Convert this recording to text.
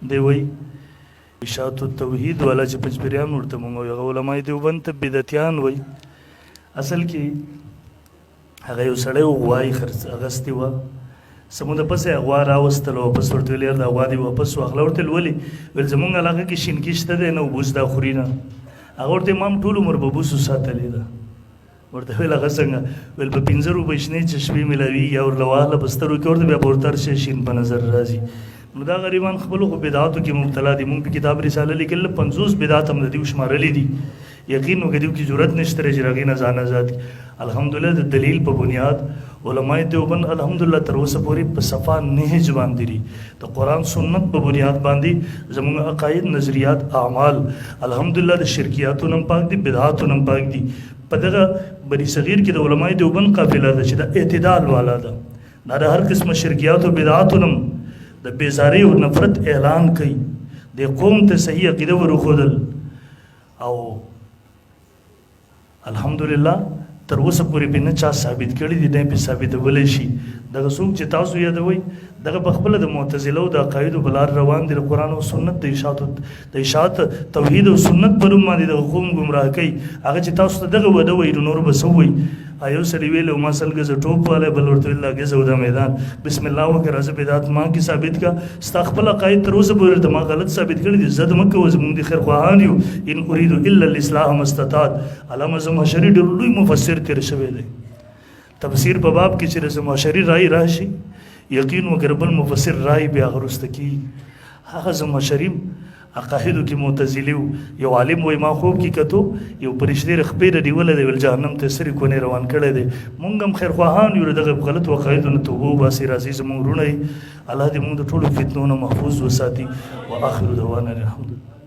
دی وایي اشاعت التوحید والا چې پنځپیریان ورته مونږ وایو هغه علماء دیوبند ته بدعتیان وایي. اصل کې هغه یو سړی و غوایي اخیستې وه څه موده پسې یې غوا راوستله واپس ورته ویل یار دا غوا دې واپس واخله. ورته ویل ولې؟ ویل زمونږ علاقه کې شینکي شته دی نه اوبوس دا خوري نه. هغه ورته ما هم ټول عمر به بوسو ساتلې ده. ورته ویل هغه څنګه؟ ویل په 15 روپۍ شنې چشمې میلاویږي او ورله واخله په سترګو کې ورته بیا به ورته هر شی شین په نظر راځي. نو دا غریبان خپلو خو بدعاتو کې مبتلا دي. مونږ په کتاب رساله لیکل 50 بدعات هم د دیو شمارلي دي. یقین وکړه دیو کې ضرورت نشته چې هغې نه ځان آزاد کړي. الحمدلله د دلیل په بنیاد علماء دیوبند الحمدلله تر اوسه پورې په صفا نهج باندې دي. د قرآن سنت په بنیاد باندې زموږ عقاید نظریات اعمال الحمدلله د شرکیاتو نه پاک دي بدعاتو نه پاک دي. په دغه بني صغیر کې د علماء دیوبند قافله ده چې د اعتدال والا ده. دا د هر قسمه شرکیاتو بدعاتو نه د بیزارۍ او نفرت اعلان کوي. د قوم ته صحیح عقیده ورښودل او الحمدلله تر اوسه پورې پې نه چا ثابت کړي دي نه پې ثابتولی شي. دغه څوک چې تاسو یادوئ دغه په خپله د معتزله او د عقایدو په لار روان دي. د قرآن او سنت د اشاعت توحید او سنت په نوم باندې دغه قوم ګمراه کوي. هغه چې تاسو ته دغه وده وایي نو نور به څه وایي؟ یو سړي ویلی ما سل ګزه ټوپ والی بل ورته ویل دا ګزه و دا میدان بسم الله وکړه راځه بدعت ما کې ثابت کړه. ستا خپل عقاید تر اوسه پورې ته ما غلط ثابت کړي دي. زه مه کوه زموږ د خیر خواهان یو. ان اريد الا الاصلاح ما استطعت. علامه زمخشري ډېر لوی مفسر تېر شوی دی. تفسیر په باب کې چې د زمخشري رای راشي یقین وکړه بل مفسر رای بیا هغه وروسته کېږي. هغه زمخشري عقایدو کې معتزلي و. یو عالم وایي ما خوب کې کتو یو فرشتې رخپې نیولی دی ویل جهنم ته سرې کونې روان کړی دی. مونږ هم خیر خواهان یو دغه غلطو عقایدو نه توبه وباسي. راځي زموږ وروڼه الله دې مونږ د ټولو فتنو نه محفوظ وساتي. واخر دعوانا الحمدلله.